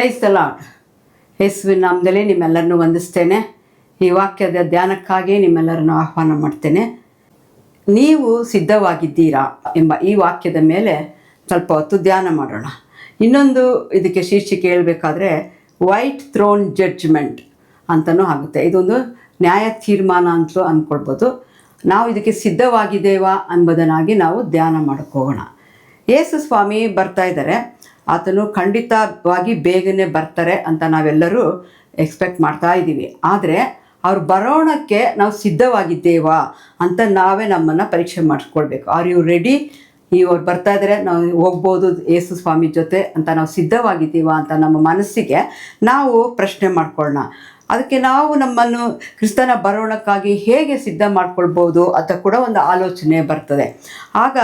Praise the lord. ಯೇಸುವಿನ ನಾಮದಲ್ಲಿ ನಿಮ್ಮೆಲ್ಲರನ್ನು ವಂದಿಸ್ತೇನೆ. ಈ ವಾಕ್ಯದ ಧ್ಯಾನಕ್ಕಾಗಿ ನಿಮ್ಮೆಲ್ಲರನ್ನು ಆಹ್ವಾನ ಮಾಡ್ತೇನೆ. ನೀವು ಸಿದ್ಧವಾಗಿದ್ದೀರಾ ಎಂಬ ಈ ವಾಕ್ಯದ ಮೇಲೆ ಸ್ವಲ್ಪ ಹೊತ್ತು ಧ್ಯಾನ ಮಾಡೋಣ. ಇನ್ನೊಂದು ಇದಕ್ಕೆ ಶೀರ್ಷಿಕೆ ಹೇಳಬೇಕಾದ್ರೆ ವೈಟ್ ಥ್ರೋನ್ ಜಡ್ಜ್ಮೆಂಟ್ ಅಂತಲೂ ಆಗುತ್ತೆ. ಇದೊಂದು ನ್ಯಾಯ ತೀರ್ಮಾನ ಅಂತಲೂ ಅಂದ್ಕೊಳ್ಬೋದು. ನಾವು ಇದಕ್ಕೆ ಸಿದ್ಧವಾಗಿದ್ದೇವಾ ಎಂಬುದನ್ನಾಗಿ ನಾವು ಧ್ಯಾನ ಮಾಡೋಕ್ಕೆ ಹೋಗೋಣ. ಯೇಸು ಸ್ವಾಮಿ ಬರ್ತಾ ಇದ್ದಾರೆ. ಆತನು ಖಂಡಿತವಾಗಿ ಬೇಗನೆ ಬರ್ತಾರೆ ಅಂತ ನಾವೆಲ್ಲರೂ ಎಕ್ಸ್ಪೆಕ್ಟ್ ಮಾಡ್ತಾ ಇದ್ದೀವಿ. ಆದರೆ ಅವ್ರು ಬರೋಣಕ್ಕೆ ನಾವು ಸಿದ್ಧವಾಗಿದ್ದೇವಾ ಅಂತ ನಾವೇ ನಮ್ಮನ್ನು ಪರೀಕ್ಷೆ ಮಾಡಿಸ್ಕೊಳ್ಬೇಕು. Are you ready? ಇವ್ರು ಬರ್ತಾ ಇದ್ದಾರೆ, ನಾವು ಹೋಗ್ಬೋದು ಯೇಸು ಸ್ವಾಮಿ ಜೊತೆ ಅಂತ ನಾವು ಸಿದ್ಧವಾಗಿದ್ದೀವಾ ಅಂತ ನಮ್ಮ ಮನಸ್ಸಿಗೆ ನಾವು ಪ್ರಶ್ನೆ ಮಾಡ್ಕೊಳ್ಳೋಣ. ಅದಕ್ಕೆ ನಾವು ನಮ್ಮನ್ನು ಕ್ರಿಸ್ತನ ಬರೋಣಕ್ಕಾಗಿ ಹೇಗೆ ಸಿದ್ಧ ಮಾಡ್ಕೊಳ್ಬೋದು ಅಂತ ಕೂಡ ಒಂದು ಆಲೋಚನೆ ಬರ್ತದೆ. ಆಗ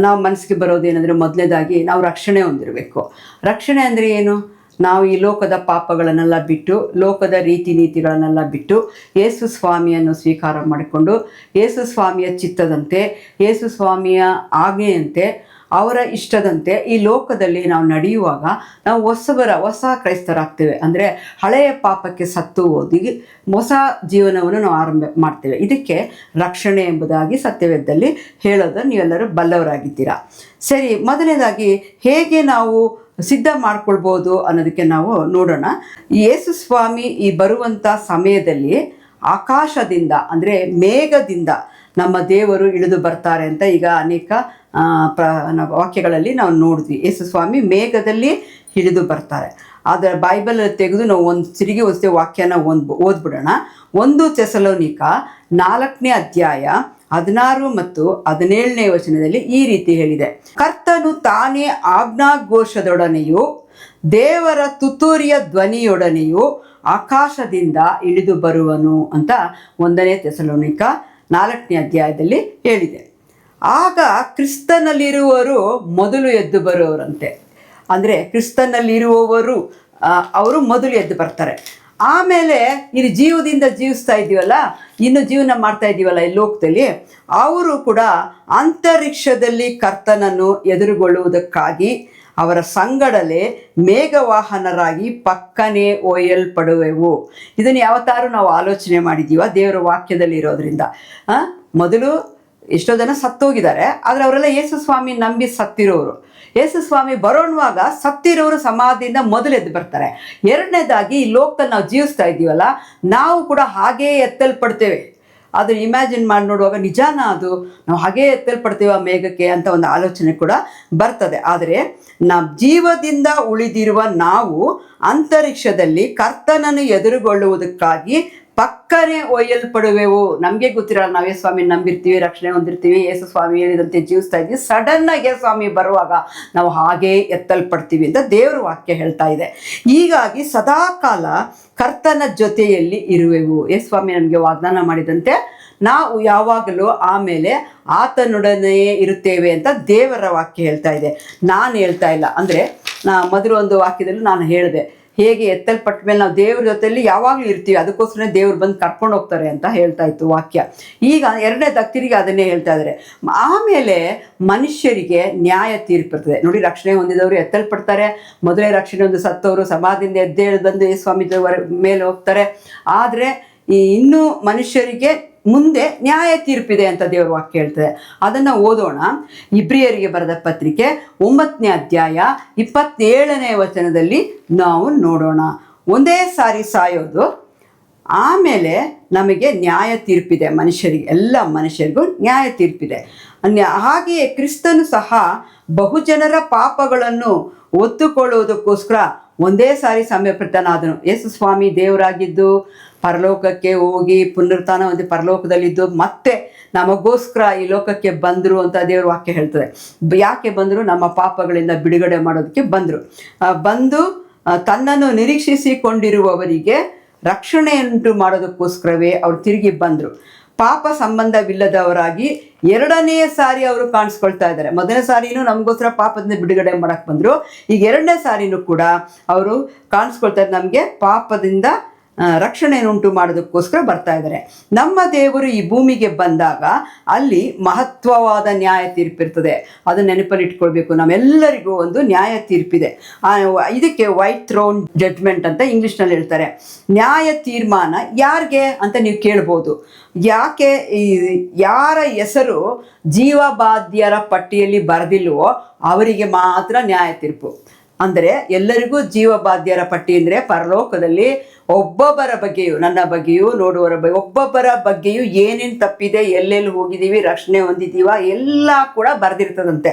ನಾವು ಮನಸ್ಸಿಗೆ ಬರೋದೇನೆಂದರೆ, ಮೊದಲನೇದಾಗಿ ನಾವು ರಕ್ಷಣೆ ಹೊಂದಿರಬೇಕು. ರಕ್ಷಣೆ ಅಂದರೆ ಏನು? ನಾವು ಈ ಲೋಕದ ಪಾಪಗಳನ್ನೆಲ್ಲ ಬಿಟ್ಟು, ಲೋಕದ ರೀತಿ ನೀತಿಗಳನ್ನೆಲ್ಲ ಬಿಟ್ಟು ಯೇಸು ಸ್ವಾಮಿಯನ್ನು ಸ್ವೀಕಾರ ಮಾಡಿಕೊಂಡು, ಯೇಸು ಸ್ವಾಮಿಯ ಚಿತ್ತದಂತೆ, ಯೇಸು ಸ್ವಾಮಿಯ ಆಜ್ಞೆಯಂತೆ, ಅವರ ಇಷ್ಟದಂತೆ ಈ ಲೋಕದಲ್ಲಿ ನಾವು ನಡೆಯುವಾಗ ನಾವು ಹೊಸ ಕ್ರೈಸ್ತರಾಗ್ತೇವೆ. ಅಂದರೆ ಹಳೆಯ ಪಾಪಕ್ಕೆ ಸತ್ತು ಹೋಗಿ ಹೊಸ ಜೀವನವನ್ನು ನಾವು ಆರಂಭ ಮಾಡ್ತೇವೆ. ಇದಕ್ಕೆ ರಕ್ಷಣೆ ಎಂಬುದಾಗಿ ಸತ್ಯವೇದದಲ್ಲಿ ಹೇಳೋದನ್ನು ನೀವೆಲ್ಲರೂ ಬಲ್ಲವರಾಗಿದ್ದೀರಾ. ಸರಿ, ಮೊದಲನೇದಾಗಿ ಹೇಗೆ ನಾವು ಸಿದ್ಧ ಮಾಡ್ಕೊಳ್ಬೋದು ಅನ್ನೋದಕ್ಕೆ ನಾವು ನೋಡೋಣ. ಯೇಸು ಸ್ವಾಮಿ ಈ ಬರುವಂಥ ಸಮಯದಲ್ಲಿ ಆಕಾಶದಿಂದ ಅಂದರೆ ಮೇಘದಿಂದ ನಮ್ಮ ದೇವರು ಇಳಿದು ಬರ್ತಾರೆ ಅಂತ ಈಗ ಅನೇಕ ವಾಕ್ಯಗಳಲ್ಲಿ ನಾವು ನೋಡಿದ್ವಿ. ಯೇಸು ಸ್ವಾಮಿ ಮೇಘದಲ್ಲಿ ಇಳಿದು ಬರ್ತಾರೆ. ಅದರ ಬೈಬಲ್ ತೆಗೆದು ನಾವು ತಿರುಗಿ ವಾಕ್ಯನ ಓದ್ಬಿಡೋಣ. 1 ಥೆಸಲೋನಿಕ 4ನೇ ಅಧ್ಯಾಯ 16 ಮತ್ತು 17ನೇ ವಚನದಲ್ಲಿ ಈ ರೀತಿ ಹೇಳಿದೆ: ಕರ್ತನು ತಾನೇ ಆಜ್ಞಾಘೋಷದೊಡನೆಯೂ ದೇವರ ತುತ್ತೂರಿಯ ಧ್ವನಿಯೊಡನೆಯೂ ಆಕಾಶದಿಂದ ಇಳಿದು ಬರುವನು ಅಂತ 1ನೇ ಥೆಸಲೋನಿಕ 4ನೇ ಅಧ್ಯಾಯದಲ್ಲಿ ಹೇಳಿದೆ. ಆಗ ಕ್ರಿಸ್ತನಲ್ಲಿರುವವರು ಮೊದಲು ಎದ್ದು ಬರುವವರಂತೆ. ಅಂದರೆ ಕ್ರಿಸ್ತನಲ್ಲಿರುವವರು ಅವರು ಮೊದಲು ಎದ್ದು ಬರ್ತಾರೆ. ಆಮೇಲೆ ಇಲ್ಲಿ ಜೀವದಿಂದ ಜೀವಿಸ್ತಾ ಇದ್ದೀವಲ್ಲ, ಇನ್ನು ಜೀವನ ಮಾಡ್ತಾ ಇದ್ದೀವಲ್ಲ ಈ ಲೋಕದಲ್ಲಿ, ಅವರು ಕೂಡ ಅಂತರಿಕ್ಷದಲ್ಲಿ ಕರ್ತನನ್ನು ಎದುರುಗೊಳ್ಳುವುದಕ್ಕಾಗಿ ಅವರ ಸಂಗಡಲೇ ಮೇಘವಾಹನರಾಗಿ ಪಕ್ಕನೆ ಒಯ್ಯಲ್ಪಡುವೆವು. ಇದನ್ನು ಯಾವತ್ತಾರು ನಾವು ಆಲೋಚನೆ ಮಾಡಿದ್ದೀವ? ದೇವರ ವಾಕ್ಯದಲ್ಲಿ ಇರೋದ್ರಿಂದ ಮೊದಲು ಎಷ್ಟೋ ಜನ ಸತ್ತೋಗಿದ್ದಾರೆ, ಆದರೆ ಅವರೆಲ್ಲ ಯೇಸು ಸ್ವಾಮಿ ನಂಬಿ ಸತ್ತಿರೋರು. ಯೇಸು ಸ್ವಾಮಿ ಬರೋಣವಾಗ ಸತ್ತಿರೋರು ಸಮಾಧಿಯಿಂದ ಮೊದಲು ಎದ್ದು ಬರ್ತಾರೆ. ಎರಡನೇದಾಗಿ ಈ ಲೋಕದಲ್ಲಿ ನಾವು ಜೀವಿಸ್ತಾ ಇದ್ದೀವಲ್ಲ, ನಾವು ಕೂಡ ಹಾಗೇ ಎತ್ತಲ್ಪಡ್ತೇವೆ. ಅದನ್ನು ಇಮ್ಯಾಜಿನ್ ಮಾಡಿ ನೋಡುವಾಗ ನಿಜಾನ ಅದು? ನಾವು ಹಾಗೇ ಎತ್ತಲ್ಪಡ್ತೇವೆ ಆ ಮೇಘಕ್ಕೆ ಅಂತ ಒಂದು ಆಲೋಚನೆ ಕೂಡ ಬರ್ತದೆ. ಆದರೆ ನಾವು ಜೀವದಿಂದ ಉಳಿದಿರುವ ನಾವು ಅಂತರಿಕ್ಷದಲ್ಲಿ ಕರ್ತನನ್ನು ಎದುರುಗೊಳ್ಳುವುದಕ್ಕಾಗಿ ಪಕ್ಕನೆ ಒಯ್ಯಲ್ಪಡುವೆವು. ನಮಗೆ ಗೊತ್ತಿರಲ್ಲ, ನಾವೇ ಸ್ವಾಮಿ ನಂಬಿರ್ತೀವಿ, ರಕ್ಷಣೆ ಹೊಂದಿರ್ತೀವಿ, ಯೇಸು ಸ್ವಾಮಿ ಹೇಳಿದಂತೆ ಜೀವಿಸ್ತಾ ಇದ್ದೀವಿ. ಸಡನ್ನಾಗಿ ಸ್ವಾಮಿ ಬರುವಾಗ ನಾವು ಹಾಗೇ ಎತ್ತಲ್ಪಡ್ತೀವಿ ಅಂತ ದೇವರ ವಾಕ್ಯ ಹೇಳ್ತಾ ಇದೆ. ಹೀಗಾಗಿ ಸದಾಕಾಲ ಕರ್ತನ ಜೊತೆಯಲ್ಲಿ ಇರುವೆವು. ಯೇಸು ಸ್ವಾಮಿ ನಮಗೆ ವಾಗ್ದಾನ ಮಾಡಿದಂತೆ ನಾವು ಯಾವಾಗಲೂ ಆಮೇಲೆ ಆತನೊಡನೆಯೇ ಇರುತ್ತೇವೆ ಅಂತ ದೇವರ ವಾಕ್ಯ ಹೇಳ್ತಾ ಇದೆ. ನಾನು ಹೇಳ್ತಾ ಇಲ್ಲ. ಅಂದರೆ ಮೊದಲು ಒಂದು ವಾಕ್ಯದಲ್ಲಿ ನಾನು ಹೇಳಿದೆ, ಹೇಗೆ ಎತ್ತಲ್ಪಟ್ಟ ಮೇಲೆ ನಾವು ದೇವ್ರ ಜೊತೆಯಲ್ಲಿ ಯಾವಾಗಲೂ ಇರ್ತೀವಿ, ಅದಕ್ಕೋಸ್ಕರ ದೇವ್ರು ಬಂದು ಕರ್ಕೊಂಡು ಹೋಗ್ತಾರೆ ಅಂತ ಹೇಳ್ತಾ ಇತ್ತು ವಾಕ್ಯ. ಈಗ ಎರಡನೇದಾಗಿ ತಿರುಗಿ ಅದನ್ನೇ ಹೇಳ್ತಾ ಇದ್ದಾರೆ. ಆಮೇಲೆ ಮನುಷ್ಯರಿಗೆ ನ್ಯಾಯ ತೀರ್ಪಿರ್ತದೆ. ನೋಡಿ, ರಕ್ಷಣೆ ಹೊಂದಿದವರು ಎತ್ತಲ್ಪಡ್ತಾರೆ. ಮೊದಲೇ ರಕ್ಷಣೆ ಹೊಂದಿ ಸತ್ತವರು ಸಮಾಧಿಯಿಂದ ಎದ್ದೇಳಿ ಬಂದು ಸ್ವಾಮಿ ಮೇಲೆ ಹೋಗ್ತಾರೆ. ಆದರೆ ಇನ್ನೂ ಮನುಷ್ಯರಿಗೆ ಮುಂದೆ ನ್ಯಾಯ ತೀರ್ಪಿದೆ ಅಂತ ದೇವರ ವಾಕ್ಯ ಹೇಳ್ತದೆ. ಅದನ್ನು ಓದೋಣ. ಇಬ್ರಿಯರಿಗೆ ಬರೆದ ಪತ್ರಿಕೆ 9ನೇ ಅಧ್ಯಾಯ 27ನೇ ವಚನದಲ್ಲಿ ನಾವು ನೋಡೋಣ. ಒಂದೇ ಸಾರಿ ಸಾಯೋದು, ಆಮೇಲೆ ನಮಗೆ ನ್ಯಾಯ ತೀರ್ಪಿದೆ. ಮನುಷ್ಯರಿಗೆ, ಎಲ್ಲ ಮನುಷ್ಯರಿಗೂ ನ್ಯಾಯ ತೀರ್ಪಿದೆ. ಹಾಗೆಯೇ ಕ್ರಿಸ್ತನು ಸಹ ಬಹುಜನರ ಪಾಪಗಳನ್ನು ಒತ್ತುಕೊಳ್ಳುವುದಕ್ಕೋಸ್ಕರ ಒಂದೇ ಸಾರಿ ಸಮಯಪ್ರತನಾದನು. ಯೇಸು ಸ್ವಾಮಿ ದೇವರಾಗಿದ್ದು ಪರಲೋಕಕ್ಕೆ ಹೋಗಿ ಪುನರುತ್ಥಾನ ಹೊಂದಿ ಪರಲೋಕದಲ್ಲಿದ್ದು ಮತ್ತೆ ನಮಗೋಸ್ಕರ ಈ ಲೋಕಕ್ಕೆ ಬಂದರು ಅಂತ ದೇವ್ರ ವಾಕ್ಯ ಹೇಳ್ತದೆ. ಯಾಕೆ ಬಂದರು? ನಮ್ಮ ಪಾಪಗಳಿಂದ ಬಿಡುಗಡೆ ಮಾಡೋದಕ್ಕೆ ಬಂದರು. ಬಂದು ತನ್ನನ್ನು ನಿರೀಕ್ಷಿಸಿಕೊಂಡಿರುವವರಿಗೆ ರಕ್ಷಣೆಯುಂಟು ಮಾಡೋದಕ್ಕೋಸ್ಕರವೇ ಅವರು ತಿರುಗಿ ಬಂದರು. ಪಾಪ ಸಂಬಂಧವಿಲ್ಲದವರಾಗಿ ಎರಡನೇ ಸಾರಿ ಅವರು ಕಾಣಿಸ್ಕೊಳ್ತಾ ಇದ್ದಾರೆ. ಮೊದಲನೇ ಸಾರಿನೂ ನಮಗೋಸ್ಕರ ಪಾಪದಿಂದ ಬಿಡುಗಡೆ ಮಾಡೋಕ್ಕೆ ಬಂದರು. ಈಗ ಎರಡನೇ ಸಾರಿನೂ ಕೂಡ ಅವರು ಕಾಣಿಸ್ಕೊಳ್ತಾ ಇದ್ದಾರೆ, ನಮಗೆ ಪಾಪದಿಂದ ರಕ್ಷಣೆಯನ್ನುಂಟು ಮಾಡೋದಕ್ಕೋಸ್ಕರ ಬರ್ತಾ ಇದ್ದಾರೆ. ನಮ್ಮ ದೇವರು ಈ ಭೂಮಿಗೆ ಬಂದಾಗ ಅಲ್ಲಿ ಮಹತ್ವವಾದ ನ್ಯಾಯ ತೀರ್ಪಿರ್ತದೆ. ಅದು ನೆನಪಲ್ಲಿ ಇಟ್ಕೊಳ್ಬೇಕು. ನಮ್ಮೆಲ್ಲರಿಗೂ ಒಂದು ನ್ಯಾಯ ತೀರ್ಪಿದೆ. ಇದಕ್ಕೆ ವೈಟ್ ಥ್ರೋನ್ ಜಡ್ಜ್ಮೆಂಟ್ ಅಂತ ಇಂಗ್ಲೀಷ್ನಲ್ಲಿ ಹೇಳ್ತಾರೆ. ನ್ಯಾಯ ತೀರ್ಮಾನ ಯಾರಿಗೆ ಅಂತ ನೀವು ಕೇಳ್ಬೋದು. ಯಾಕೆ ಯಾರ ಹೆಸರು ಜೀವಬಾಧ್ಯರ ಪಟ್ಟಿಯಲ್ಲಿ ಬರೆದಿಲ್ವೋ ಅವರಿಗೆ ಮಾತ್ರ ನ್ಯಾಯ ತೀರ್ಪು. ಅಂದರೆ ಎಲ್ಲರಿಗೂ ಜೀವಬಾಧ್ಯರ ಪಟ್ಟಿ ಅಂದರೆ ಪರಲೋಕದಲ್ಲಿ ಒಬ್ಬೊಬ್ಬರ ಬಗ್ಗೆಯೂ, ನನ್ನ ಬಗ್ಗೆಯೂ, ನೋಡುವವರ ಬಗ್ಗೆ, ಒಬ್ಬೊಬ್ಬರ ಬಗ್ಗೆಯೂ ಏನೇನು ತಪ್ಪಿದೆ, ಎಲ್ಲೆಲ್ಲಿ ಹೋಗಿದ್ದೀವಿ, ರಕ್ಷಣೆ ಹೊಂದಿದ್ದೀವ ಎಲ್ಲ ಕೂಡ ಬರೆದಿರ್ತದಂತೆ.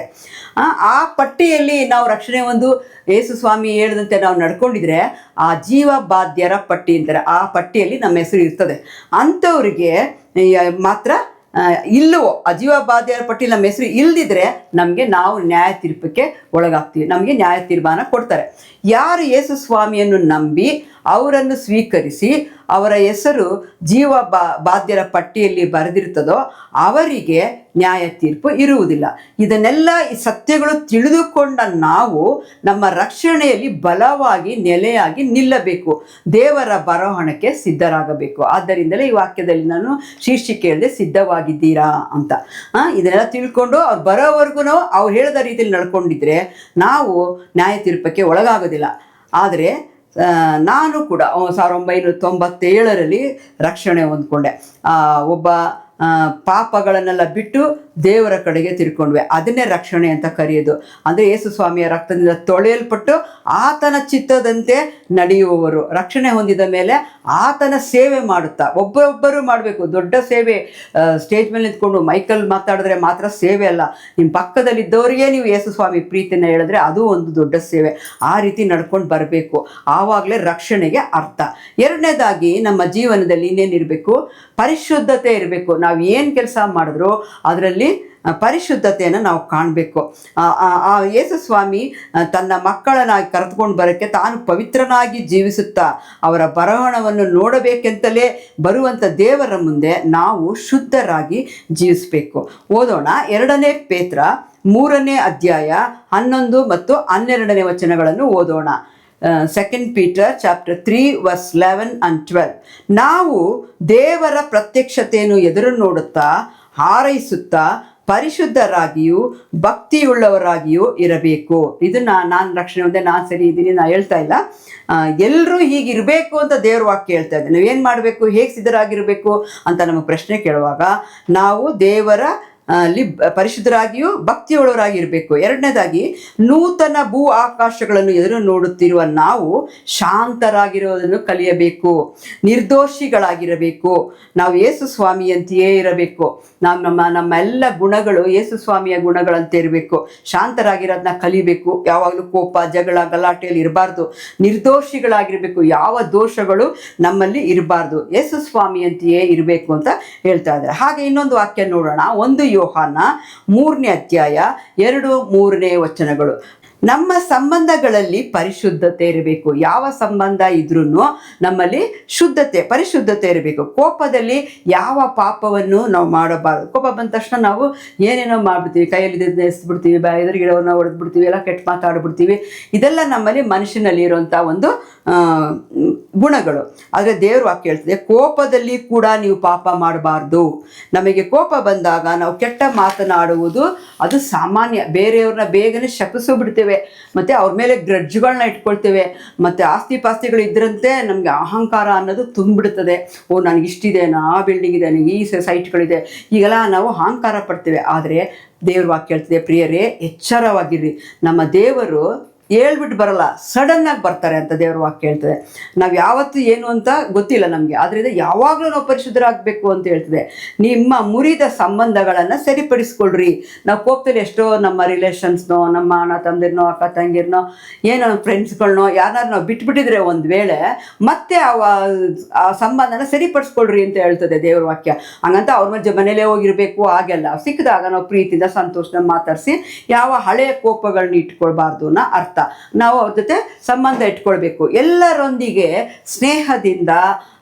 ಆ ಪಟ್ಟಿಯಲ್ಲಿ ನಾವು ರಕ್ಷಣೆ ಒಂದು ಯೇಸು ಸ್ವಾಮಿ ಹೇಳಿದಂತೆ ನಾವು ನಡ್ಕೊಂಡಿದ್ರೆ ಆ ಜೀವಬಾಧ್ಯರ ಪಟ್ಟಿ ಅಂತಾರೆ. ಆ ಪಟ್ಟಿಯಲ್ಲಿ ನಮ್ಮ ಹೆಸರು ಇರ್ತದೆ. ಅಂಥವ್ರಿಗೆ ಮಾತ್ರ ಇಲ್ಲವೋ ಅಜೀವಬಾಧ್ಯರ ಪಟ್ಟಿ ನಮ್ಮ ಹೆಸರು ಇಲ್ಲದಿದ್ರೆ ನಮಗೆ ನಾವು ನ್ಯಾಯ ತೀರ್ಪಕ್ಕೆ ಒಳಗಾಗ್ತೀವಿ. ನಮಗೆ ನ್ಯಾಯ ತೀರ್ಮಾನ ಕೊಡ್ತಾರೆ. ಯಾರು ಯೇಸು ಸ್ವಾಮಿಯನ್ನು ನಂಬಿ ಅವರನ್ನು ಸ್ವೀಕರಿಸಿ ಅವರ ಹೆಸರು ಬಾಧ್ಯರ ಪಟ್ಟಿಯಲ್ಲಿ ಬರೆದಿರ್ತದೋ ಅವರಿಗೆ ನ್ಯಾಯ ತೀರ್ಪು ಇರುವುದಿಲ್ಲ. ಇದನ್ನೆಲ್ಲ ಈ ಸತ್ಯಗಳು ತಿಳಿದುಕೊಂಡ ನಾವು ನಮ್ಮ ರಕ್ಷಣೆಯಲ್ಲಿ ಬಲವಾಗಿ ನೆಲೆಯಾಗಿ ನಿಲ್ಲಬೇಕು. ದೇವರ ಬರೋಹಣಕ್ಕೆ ಸಿದ್ಧರಾಗಬೇಕು. ಆದ್ದರಿಂದಲೇ ಈ ವಾಕ್ಯದಲ್ಲಿ ನಾನು ಶೀರ್ಷಿಕೆ ಹೇಳಿದೆ, ಸಿದ್ಧವಾಗಿದ್ದೀರಾ ಅಂತ. ಇದನ್ನೆಲ್ಲ ತಿಳ್ಕೊಂಡು ಅವ್ರು ಬರೋವರೆಗೂ ಅವ್ರು ಹೇಳಿದ ರೀತಿಯಲ್ಲಿ ನಡ್ಕೊಂಡಿದ್ರೆ ನಾವು ನ್ಯಾಯ ತೀರ್ಪಕ್ಕೆ ಒಳಗಾಗೋದಿಲ್ಲ. ಆದರೆ ನಾನು ಕೂಡ 1997ರಲ್ಲಿ ರಕ್ಷಣೆ ಹೊಂದ್ಕೊಂಡೆ. ಒಬ್ಬ ಪಾಪಗಳನ್ನೆಲ್ಲ ಬಿಟ್ಟು ದೇವರ ಕಡೆಗೆ ತಿರ್ಕೊಂಡ್ವಿ. ಅದನ್ನೇ ರಕ್ಷಣೆ ಅಂತ ಕರೆಯೋದು. ಅಂದರೆ ಯೇಸು ಸ್ವಾಮಿಯ ರಕ್ತದಿಂದ ತೊಳೆಯಲ್ಪಟ್ಟು ಆತನ ಚಿತ್ತದಂತೆ ನಡೆಯುವವರು. ರಕ್ಷಣೆ ಹೊಂದಿದ ಮೇಲೆ ಆತನ ಸೇವೆ ಮಾಡುತ್ತಾ ಒಬ್ಬೊಬ್ಬರು ಮಾಡಬೇಕು. ದೊಡ್ಡ ಸೇವೆ ಸ್ಟೇಜ್ ಮೇಲೆ ನಿಂತ್ಕೊಂಡು ಮೈಕಲ್ ಮಾತಾಡಿದ್ರೆ ಮಾತ್ರ ಸೇವೆ ಅಲ್ಲ. ನಿಮ್ಮ ಪಕ್ಕದಲ್ಲಿದ್ದವರಿಗೆ ನೀವು ಯೇಸು ಸ್ವಾಮಿ ಪ್ರೀತಿನ ಹೇಳಿದ್ರೆ ಅದು ಒಂದು ದೊಡ್ಡ ಸೇವೆ. ಆ ರೀತಿ ನಡ್ಕೊಂಡು ಬರಬೇಕು. ಆವಾಗಲೇ ರಕ್ಷಣೆಗೆ ಅರ್ಥ. ಎರಡನೇದಾಗಿ ನಮ್ಮ ಜೀವನದಲ್ಲಿ ಇನ್ನೇನಿರಬೇಕು? ಪರಿಶುದ್ಧತೆ ಇರಬೇಕು. ನಾವು ಏನು ಕೆಲಸ ಮಾಡಿದ್ರು ಅದರಲ್ಲಿ ಪರಿಶುದ್ಧತೆಯನ್ನು ನಾವು ಕಾಣಬೇಕು. ಯೇಸು ಸ್ವಾಮಿ ತನ್ನ ಮಕ್ಕಳನ್ನಾಗಿ ಕರೆದುಕೊಂಡು ಬರೋಕ್ಕೆ ತಾನು ಪವಿತ್ರನಾಗಿ ಜೀವಿಸುತ್ತಾ ಅವರ ಬರಹಣವನ್ನು ನೋಡಬೇಕೆಂತಲೇ ಬರುವಂಥ ದೇವರ ಮುಂದೆ ನಾವು ಶುದ್ಧರಾಗಿ ಜೀವಿಸಬೇಕು. ಓದೋಣ. 2 ಪೇತ್ರ 3ನೇ ಅಧ್ಯಾಯ 11 ಮತ್ತು 12ನೇ ವಚನಗಳನ್ನು ಓದೋಣ. 2 Peter chapter 3 verse 11 and 12. ನಾವು ದೇವರ ಪ್ರತ್ಯಕ್ಷತೆಯನ್ನು ಎದುರು ನೋಡುತ್ತಾ ಹಾರೈಸುತ್ತಾ ಪರಿಶುದ್ಧರಾಗಿಯೂ ಭಕ್ತಿಯುಳ್ಳವರಾಗಿಯೂ ಇರಬೇಕು. ಇದನ್ನ ನಾನು ರಕ್ಷಣೆ ಒಂದೇ ನಾನು ಸರಿ ಇದ್ದೀನಿ ನಾನು ಹೇಳ್ತಾ ಇಲ್ಲ. ಎಲ್ಲರೂ ಹೀಗಿರಬೇಕು ಅಂತ ದೇವ್ರ ವಾಕ್ಯ ಹೇಳ್ತಾ ಇದ್ದೆ. ನಾವೇನು ಮಾಡಬೇಕು, ಹೇಗೆ ಸಿದ್ಧರಾಗಿರಬೇಕು ಅಂತ ನಮಗೆ ಪ್ರಶ್ನೆ ಕೇಳುವಾಗ ನಾವು ದೇವರ ಪರಿಶುದ್ಧರಾಗಿಯೂ ಭಕ್ತಿಯುಳ್ಳವರಾಗಿರಬೇಕು. ಎರಡನೇದಾಗಿ ನೂತನ ಭೂ ಆಕಾಶಗಳನ್ನು ಎದುರು ನೋಡುತ್ತಿರುವ ನಾವು ಶಾಂತರಾಗಿರೋದನ್ನು ಕಲಿಯಬೇಕು. ನಿರ್ದೋಷಿಗಳಾಗಿರಬೇಕು. ನಾವು ಯೇಸು ಸ್ವಾಮಿಯಂತೆಯೇ ಇರಬೇಕು. ನಮ್ಮ ಎಲ್ಲ ಗುಣಗಳು ಯೇಸು ಸ್ವಾಮಿಯ ಗುಣಗಳಂತೆ ಇರಬೇಕು. ಶಾಂತರಾಗಿರೋದನ್ನ ಕಲಿಬೇಕು. ಯಾವಾಗಲೂ ಕೋಪ, ಜಗಳ, ಗಲಾಟೆಯಲ್ಲಿ ಇರಬಾರ್ದು. ನಿರ್ದೋಷಿಗಳಾಗಿರಬೇಕು. ಯಾವ ದೋಷಗಳು ನಮ್ಮಲ್ಲಿ ಇರಬಾರ್ದು. ಯೇಸು ಸ್ವಾಮಿಯಂತೆಯೇ ಇರಬೇಕು ಅಂತ ಹೇಳ್ತಾ ಇದ್ದಾರೆ. ಹಾಗೆ ಇನ್ನೊಂದು ವಾಕ್ಯ ನೋಡೋಣ. 1 ಯೋಹಾನ 3ನೇ ಅಧ್ಯಾಯ 2-3ನೇ ವಚನಗಳು. ನಮ್ಮ ಸಂಬಂಧಗಳಲ್ಲಿ ಪರಿಶುದ್ಧತೆ ಇರಬೇಕು. ಯಾವ ಸಂಬಂಧ ಇದ್ರೂ ನಮ್ಮಲ್ಲಿ ಪರಿಶುದ್ಧತೆ ಇರಬೇಕು. ಕೋಪದಲ್ಲಿ ಯಾವ ಪಾಪವನ್ನು ನಾವು ಮಾಡಬಾರದು. ಕೋಪ ಬಂದ ತಕ್ಷಣ ನಾವು ಏನೇನೋ ಮಾಡಿಬಿಡ್ತೀವಿ. ಕೈಯಲ್ಲಿ ಎಸ್ಬಿಡ್ತೀವಿ, ಎದುರುಗಿಡವನ್ನು ಹೊಡೆದ್ಬಿಡ್ತೀವಿ, ಎಲ್ಲ ಕೆಟ್ಟ ಮಾತಾಡ್ಬಿಡ್ತೀವಿ. ಇದೆಲ್ಲ ನಮ್ಮಲ್ಲಿ ಮನುಷ್ಯನಲ್ಲಿ ಇರುವಂಥ ಒಂದು ಗುಣಗಳು. ಆದರೆ ದೇವ್ರ ವಾಕ್ಯ ಹೇಳ್ತದೆ, ಕೋಪದಲ್ಲಿ ಕೂಡ ನೀವು ಪಾಪ ಮಾಡಬಾರ್ದು. ನಮಗೆ ಕೋಪ ಬಂದಾಗ ನಾವು ಕೆಟ್ಟ ಮಾತನಾಡುವುದು ಅದು ಸಾಮಾನ್ಯ. ಬೇರೆಯವ್ರನ್ನ ಬೇಗನೆ ಶಪಿಸಿಬಿಡ್ತೇವೆ. ಮತ್ತು ಅವ್ರ ಮೇಲೆ ಗ್ರಡ್ಜ್ಗಳನ್ನ ಇಟ್ಕೊಳ್ತೇವೆ. ಮತ್ತು ಆಸ್ತಿ ಪಾಸ್ತಿಗಳು ಇದ್ರಂತೆ ನಮಗೆ ಅಹಂಕಾರ ಅನ್ನೋದು ತುಂಬಿಡ್ತದೆ. ನನಗಿಷ್ಟಿದೆ, ಆ ಬಿಲ್ಡಿಂಗ್ ಇದೆ, ನನಗೆ ಈ ಸೈಟ್ಗಳಿದೆ, ಈಗೆಲ್ಲ ನಾವು ಅಹಂಕಾರ ಪಡ್ತೇವೆ. ಆದರೆ ದೇವ್ರ ವಾಕ್ಯ ಹೇಳ್ತದೆ, ಪ್ರಿಯರೇ ಎಚ್ಚರವಾಗಿರ್ರಿ. ನಮ್ಮ ದೇವರು ಹೇಳ್ಬಿಟ್ಟು ಬರಲ್ಲ, ಸಡನ್ನಾಗಿ ಬರ್ತಾರೆ ಅಂತ ದೇವ್ರ ವಾಕ್ಯ ಹೇಳ್ತದೆ. ನಾವು ಯಾವತ್ತೂ ಏನು ಅಂತ ಗೊತ್ತಿಲ್ಲ ನಮಗೆ. ಆದ್ದರಿಂದ ಯಾವಾಗಲೂ ನಾವು ಪರಿಶುದ್ಧರಾಗಬೇಕು ಅಂತ ಹೇಳ್ತದೆ. ನಿಮ್ಮ ಮುರಿದ ಸಂಬಂಧಗಳನ್ನು ಸರಿಪಡಿಸ್ಕೊಳ್ರಿ. ನಾವು ಕೋಪದಲ್ಲಿ ಎಷ್ಟೋ ನಮ್ಮ ರಿಲೇಷನ್ಸ್ನೋ, ನಮ್ಮ ಅಣ್ಣ ತಮ್ಮದಿರ್ನೋ, ಅಕ್ಕ ತಂಗಿರ್ನೋ, ಏನೋ ನಮ್ಮ ಫ್ರೆಂಡ್ಸ್ಗಳನ್ನೋ ಯಾರು ನಾವು ಬಿಟ್ಬಿಟ್ಟಿದ್ರೆ ಒಂದು ವೇಳೆ ಮತ್ತೆ ಆ ಸಂಬಂಧನ ಸರಿಪಡಿಸ್ಕೊಳ್ರಿ ಅಂತ ಹೇಳ್ತದೆ ದೇವ್ರ ವಾಕ್ಯ. ಹಂಗಂತ ಅವ್ರ ಮನೇಲೇ ಹೋಗಿರಬೇಕು ಹಾಗೆಲ್ಲ. ಸಿಕ್ಕಿದಾಗ ನಾವು ಪ್ರೀತಿಯಿಂದ ಸಂತೋಷನ ಮಾತಾಡಿಸಿ ಯಾವ ಹಳೆಯ ಕೋಪಗಳನ್ನ ಇಟ್ಕೊಳ್ಬಾರ್ದು ಅನ್ನೋ ಅರ್ಥ. ನಾವು ಅವ್ರ ಜೊತೆ ಸಂಬಂಧ ಇಟ್ಕೊಳ್ಬೇಕು. ಎಲ್ಲರೊಂದಿಗೆ ಸ್ನೇಹದಿಂದ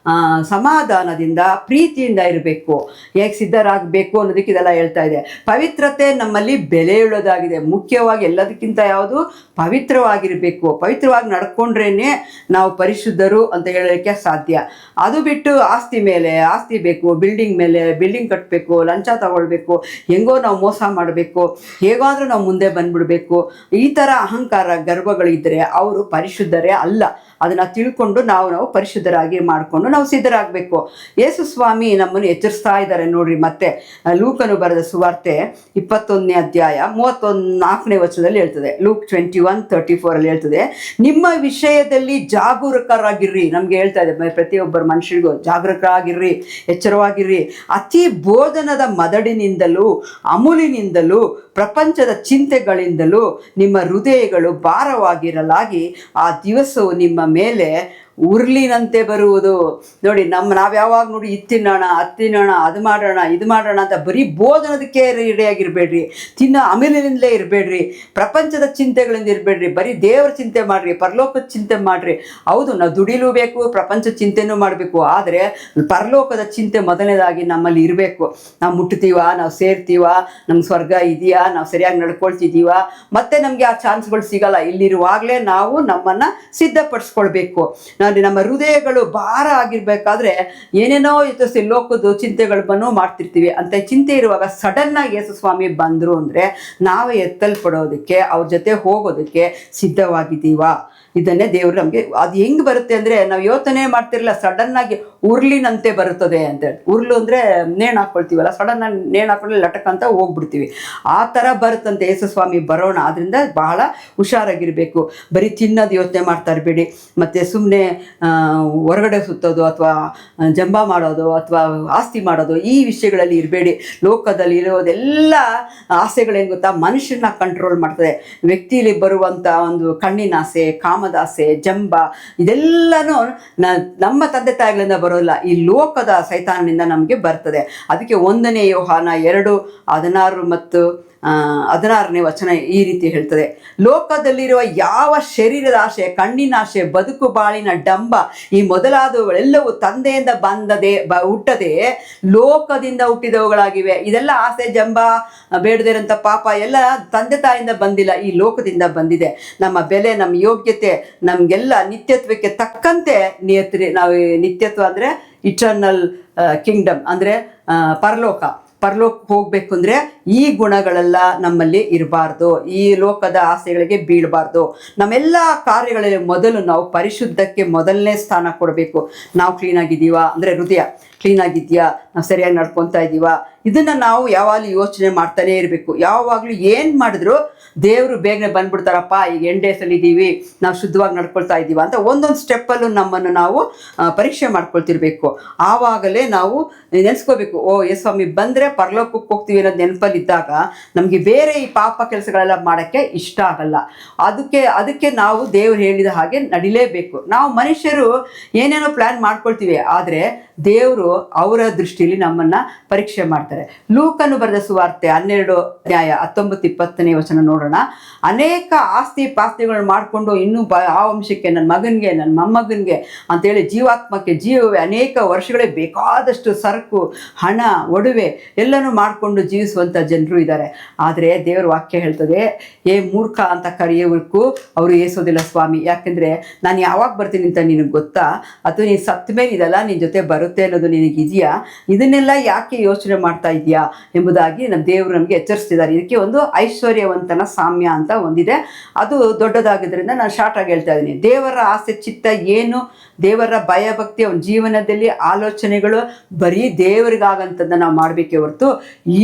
ಸಮಾಧಾನದಿಂದ ಪ್ರೀತಿಯಿಂದ ಇರಬೇಕು. ಹೇಗೆ ಸಿದ್ಧರಾಗಬೇಕು ಅನ್ನೋದಕ್ಕೆ ಇದೆಲ್ಲ ಹೇಳ್ತಾ ಇದೆ. ಪವಿತ್ರತೆ ನಮ್ಮಲ್ಲಿ ಬೆಲೆಯುಳ್ಳದಾಗಿದೆ. ಮುಖ್ಯವಾಗಿ ಎಲ್ಲದಕ್ಕಿಂತ ಯಾವುದು ಪವಿತ್ರವಾಗಿರಬೇಕು. ಪವಿತ್ರವಾಗಿ ನಡ್ಕೊಂಡ್ರೇನೆ ನಾವು ಪರಿಶುದ್ಧರು ಅಂತ ಹೇಳೋಕ್ಕೆ ಸಾಧ್ಯ. ಅದು ಬಿಟ್ಟು ಆಸ್ತಿ ಮೇಲೆ ಆಸ್ತಿ ಬೇಕು, ಬಿಲ್ಡಿಂಗ್ ಮೇಲೆ ಬಿಲ್ಡಿಂಗ್ ಕಟ್ಟಬೇಕು, ಲಂಚ ತಗೊಳ್ಬೇಕು, ಹೆಂಗೋ ನಾವು ಮೋಸ ಮಾಡಬೇಕು, ಹೇಗಾದರೂ ನಾವು ಮುಂದೆ ಬಂದ್ಬಿಡ್ಬೇಕು, ಈ ಥರ ಅಹಂಕಾರ ಗರ್ವಗಳಿದ್ದರೆ ಅವರು ಪರಿಶುದ್ಧರೇ ಅಲ್ಲ. ಅದನ್ನು ತಿಳ್ಕೊಂಡು ನಾವು ಪರಿಶುದ್ಧರಾಗಿ ಮಾಡಿಕೊಂಡು ನಾವು ಸಿದ್ಧರಾಗಬೇಕು. ಯೇಸು ಸ್ವಾಮಿ ನಮ್ಮನ್ನು ಎಚ್ಚರಿಸ್ತಾ ಇದ್ದಾರೆ ನೋಡ್ರಿ. ಮತ್ತೆ ಲೂಕನು ಬರೆದ ಸುವಾರ್ತೆ 21ನೇ ಅಧ್ಯಾಯ 34ನೇ ವಚನದಲ್ಲಿ ಹೇಳ್ತದೆ. ಲೂಕ್ 21:34 ಹೇಳ್ತದೆ, ನಿಮ್ಮ ವಿಷಯದಲ್ಲಿ ಜಾಗರೂಕರಾಗಿರ್ರಿ. ನಮ್ಗೆ ಹೇಳ್ತಾ ಇದೆ ಪ್ರತಿಯೊಬ್ಬರ ಮನುಷ್ಯರಿಗೂ ಜಾಗರೂಕರಾಗಿರ್ರಿ, ಎಚ್ಚರವಾಗಿರ್ರಿ. ಅತಿ ಬೋಧನದ ಮದಡಿನಿಂದಲೂ ಅಮೂಲಿನಿಂದಲೂ ಪ್ರಪಂಚದ ಚಿಂತೆಗಳಿಂದಲೂ ನಿಮ್ಮ ಹೃದಯಗಳು ಭಾರವಾಗಿರಲಾಗಿ ಆ ದಿವಸವು ನಿಮ್ಮ ಮೇಲೆ ಉರ್ಲಿನಂತೆ ಬರುವುದು. ನೋಡಿ, ನಾವು ಯಾವಾಗ ನೋಡಿ ಇತ್ತಿನೋಣ ಹತ್ತಿನೋಣ, ಅದು ಮಾಡೋಣ ಇದು ಮಾಡೋಣ ಅಂತ ಬರೀ ಬೋಧನದಕ್ಕೆ ರೆಡಿಯಾಗಿರ್ಬೇಡ್ರಿ. ಅಮೇಲಿನಿಂದಲೇ ಇರಬೇಡ್ರಿ. ಪ್ರಪಂಚದ ಚಿಂತೆಗಳಿಂದ ಇರಬೇಡ್ರಿ. ಬರೀ ದೇವರ ಚಿಂತೆ ಮಾಡಿರಿ, ಪರಲೋಕದ ಚಿಂತೆ ಮಾಡಿರಿ. ಹೌದು, ನಾವು ದುಡಿಲೂ ಬೇಕು, ಪ್ರಪಂಚ ಚಿಂತೆನೂ ಮಾಡಬೇಕು. ಆದರೆ ಪರಲೋಕದ ಚಿಂತೆ ಮೊದಲನೇದಾಗಿ ನಮ್ಮಲ್ಲಿ ಇರಬೇಕು. ನಾವು ಮುಟ್ತೀವ, ನಾವು ಸೇರ್ತೀವ, ನಮ್ಗೆ ಸ್ವರ್ಗ ಇದೆಯಾ, ನಾವು ಸರಿಯಾಗಿ ನಡ್ಕೊಳ್ತಿದ್ದೀವ, ಮತ್ತೆ ನಮಗೆ ಆ ಚಾನ್ಸ್ಗಳು ಸಿಗಲ್ಲ. ಇಲ್ಲಿರುವಾಗಲೇ ನಾವು ನಮ್ಮನ್ನು ಸಿದ್ಧಪಡಿಸ್ಕೊಳ್ಬೇಕು. ನಮ್ಮ ಹೃದಯಗಳು ಭಾರ ಆಗಿರ್ಬೇಕಾದ್ರೆ ಏನೇನೋ ಯೋಚಿಸಿ ಲೋಕದ ಚಿಂತೆಗಳು ಮಾಡ್ತಿರ್ತೀವಿ. ಅಂತ ಚಿಂತೆ ಇರುವಾಗ ಸಡನ್ನಾಗಿ ಯೇಸು ಸ್ವಾಮಿ ಬಂದರು ಅಂದರೆ ನಾವೇ ಎತ್ತಲ್ಪಡೋದಕ್ಕೆ, ಅವ್ರ ಜೊತೆ ಹೋಗೋದಕ್ಕೆ ಸಿದ್ಧವಾಗಿದ್ದೀವ. ಇದನ್ನೇ ದೇವರು ನಮಗೆ, ಅದು ಹೆಂಗೆ ಬರುತ್ತೆ ಅಂದರೆ ನಾವು ಯೋಚನೆ ಮಾಡ್ತಿರಲಿಲ್ಲ, ಸಡನ್ನಾಗಿ ಉರ್ಲಿನಂತೆ ಬರುತ್ತದೆ ಅಂತೇಳಿ. ಉರ್ಲು ಅಂದರೆ ನೇಣು ಹಾಕ್ಕೊಳ್ತೀವಲ್ಲ, ಸಡನ್ನಾಗಿ ನೇಣು ಹಾಕ್ಕೊಂಡು ಲಟಕ್ ಅಂತ ಹೋಗ್ಬಿಡ್ತೀವಿ. ಆ ಥರ ಬರುತ್ತಂತೆ ಯೇಸು ಸ್ವಾಮಿ ಬರೋಣ. ಅದರಿಂದ ಬಹಳ ಹುಷಾರಾಗಿರಬೇಕು. ಬರೀ ತಿನ್ನೋದು ಯೋಚನೆ ಮಾಡ್ತಾ ಇರಬೇಡಿ. ಮತ್ತು ಸುಮ್ಮನೆ ಹೊರಗಡೆ ಸುತ್ತೋದು ಅಥವಾ ಜಂಬ ಮಾಡೋದು ಅಥವಾ ಆಸ್ತಿ ಮಾಡೋದು ಈ ವಿಷಯಗಳಲ್ಲಿ ಇರಬೇಡಿ. ಲೋಕದಲ್ಲಿ ಇರೋದೆಲ್ಲ ಆಸೆಗಳೇನು ಗೊತ್ತಾ, ಮನುಷ್ಯನ ಕಂಟ್ರೋಲ್ ಮಾಡ್ತದೆ. ವ್ಯಕ್ತಿಯಲ್ಲಿ ಬರುವಂಥ ಒಂದು ಕಣ್ಣಿನ ಆಸೆ, ಕಾಮದಾಸೆ, ಜಂಬ, ಇದೆಲ್ಲನೂ ನಮ್ಮ ತಂದೆ ತಾಯಿಗಳಿಂದ ಬರೋಲ್ಲ, ಈ ಲೋಕದ ಸೈತಾನನಿಂದ ನಮಗೆ ಬರ್ತದೆ. ಅದಕ್ಕೆ 1ನೇ ಯೋಹಾನ 2:16 ಮತ್ತು 16ನೇ ವಚನ ಈ ರೀತಿ ಹೇಳ್ತದೆ, ಲೋಕದಲ್ಲಿರುವ ಯಾವ ಶರೀರದ ಆಶೆ, ಕಣ್ಣಿನ ಆಶೆ, ಬದುಕು ಬಾಳಿನ ಡಂಬ, ಈ ಮೊದಲಾದವುಗಳೆಲ್ಲವೂ ತಂದೆಯಿಂದ ಹುಟ್ಟದೆ ಲೋಕದಿಂದ ಹುಟ್ಟಿದವುಗಳಾಗಿವೆ. ಇದೆಲ್ಲ ಆಸೆ, ಜಂಬ, ಬೇಡದಿರಂಥ ಪಾಪ ಎಲ್ಲ ತಂದೆ ತಾಯಿಯಿಂದ ಬಂದಿಲ್ಲ, ಈ ಲೋಕದಿಂದ ಬಂದಿದೆ. ನಮ್ಮ ಬೆಲೆ, ನಮ್ಮ ಯೋಗ್ಯತೆ, ನಮಗೆಲ್ಲ ನಿತ್ಯತ್ವಕ್ಕೆ ತಕ್ಕಂತೆ ನಾವು ನಿತ್ಯತ್ವ ಅಂದರೆ ಇಟರ್ನಲ್ ಕಿಂಗ್ಡಮ್ ಅಂದರೆ ಪರಲೋಕಕ್ಕೆ ಹೋಗಬೇಕು ಅಂದರೆ ಈ ಗುಣಗಳೆಲ್ಲ ನಮ್ಮಲ್ಲಿ ಇರಬಾರ್ದು. ಈ ಲೋಕದ ಆಸೆಗಳಿಗೆ ಬೀಳಬಾರ್ದು. ನಮ್ಮೆಲ್ಲ ಕಾರ್ಯಗಳಲ್ಲಿ ಮೊದಲು ನಾವು ಪರಿಶುದ್ಧಕ್ಕೆ ಮೊದಲನೇ ಸ್ಥಾನ ಕೊಡಬೇಕು. ನಾವು ಕ್ಲೀನಾಗಿದ್ದೀವಾ ಅಂದರೆ ಹೃದಯ ಕ್ಲೀನಾಗಿದೆಯಾ, ನಾವು ಸರಿಯಾಗಿ ನಡ್ಕೊತಾ ಇದ್ದೀವಾ, ಇದನ್ನು ನಾವು ಯಾವಾಗಲೂ ಯೋಚನೆ ಮಾಡ್ತಾನೇ ಇರಬೇಕು. ಯಾವಾಗಲೂ ಏನು ಮಾಡಿದ್ರು ದೇವರು ಬೇಗನೆ ಬಂದ್ಬಿಡ್ತಾರಪ್ಪ, ಈಗ ಎಂಡ್ ಡೇಸಲ್ಲಿ ಇದ್ದೀವಿ, ನಾವು ಶುದ್ಧವಾಗಿ ನಡ್ಕೊಳ್ತಾ ಇದ್ದೀವ ಅಂತ ಒಂದೊಂದು ಸ್ಟೆಪ್ಪಲ್ಲೂ ನಮ್ಮನ್ನು ನಾವು ಪರೀಕ್ಷೆ ಮಾಡ್ಕೊಳ್ತಿರ್ಬೇಕು. ಆವಾಗಲೇ ನಾವು ನೆನೆಸ್ಕೋಬೇಕು, ಓ ಯೇಸು ಸ್ವಾಮಿ ಬಂದರೆ ಪರಲೋಕಕ್ಕೆ ಹೋಗ್ತೀವಿ ಅನ್ನೋದು ನೆನಪಲ್ಲಿದ್ದಾಗ ನಮಗೆ ಬೇರೆ ಈ ಪಾಪ ಕೆಲಸಗಳೆಲ್ಲ ಮಾಡೋಕ್ಕೆ ಇಷ್ಟ ಆಗಲ್ಲ. ಅದಕ್ಕೆ ನಾವು ದೇವರು ಹೇಳಿದ ಹಾಗೆ ನಡಿಲೇಬೇಕು. ನಾವು ಮನುಷ್ಯರು ಏನೇನೋ ಪ್ಲ್ಯಾನ್ ಮಾಡ್ಕೊಳ್ತೀವಿ, ಆದರೆ ದೇವರು ಅವರ ದೃಷ್ಟಿಯಲ್ಲಿ ನಮ್ಮನ್ನು ಪರೀಕ್ಷೆ ಮಾಡ್ತಾರೆ. ಲೂಕನು ಬರೆದ ಸುವಾರ್ತೆ 12 ಅಧ್ಯಾಯ 19-20ನೇ ವಚನ ನೋಡೋಣ. ಅನೇಕ ಆಸ್ತಿ ಪಾಸ್ತಿಗಳನ್ನ ಮಾಡಿಕೊಂಡು ಇನ್ನೂ ಆ ವಂಶಕ್ಕೆ, ನನ್ನ ಮಗನಿಗೆ, ನನ್ನ ಮೊಮ್ಮಗನಿಗೆ ಅಂತೇಳಿ ಜೀವವೇ ಅನೇಕ ವರ್ಷಗಳೇ ಬೇಕಾದಷ್ಟು ಸರಕು, ಹಣ, ಒಡವೆ ಎಲ್ಲನೂ ಮಾಡಿಕೊಂಡು ಜೀವಿಸುವಂಥ ಜನರು ಇದ್ದಾರೆ. ಆದರೆ ದೇವರ ವಾಕ್ಯ ಹೇಳ್ತದೆ, ಮೂರ್ಖ ಅಂತ ಕರೆಯೋವರೆಗೂ ಅವರು ಏಸೋದಿಲ್ಲ ಸ್ವಾಮಿ. ಯಾಕೆಂದರೆ ನಾನು ಯಾವಾಗ ಬರ್ತೀನಿ ಅಂತ ನಿನಗೆ ಗೊತ್ತಾ, ಅಥವಾ ನೀನು ಸತ್ತ ಮೇಲೆ ಇದೆಲ್ಲ ನಿನ್ನ ಜೊತೆ ಬರುತ್ತೆ ಅನ್ನೋದು ನಿನಗಿದೆಯಾ, ಇದನ್ನೆಲ್ಲ ಯಾಕೆ ಯೋಚನೆ ಮಾಡ್ತಾ ಇದೆಯಾ ಎಂಬುದಾಗಿ ನಮ್ಮ ದೇವರು ನಮಗೆ ಎಚ್ಚರಿಸ್ತಿದ್ದಾರೆ. ಇದಕ್ಕೆ ಒಂದು ಐಶ್ವರ್ಯವಂತನ ಸಾಮ್ಯ ಅಂತ ಒಂದಿದೆ, ಅದು ದೊಡ್ಡದಾಗಿದ್ದರಿಂದ ನಾನು ಶಾರ್ಟಾಗಿ ಹೇಳ್ತಾ ಇದ್ದೀನಿ. ದೇವರ ಆಸೆ ಚಿತ್ತ ಏನು, ದೇವರ ಭಯಭಕ್ತಿ ಅವನ ಜೀವನದಲ್ಲಿ ಆಲೋಚನೆಗಳು ಬರೀ ದೇವರಿಗಾಗಂಥದ್ದನ್ನು ನಾವು ಮಾಡಬೇಕೇ ಹೊರತು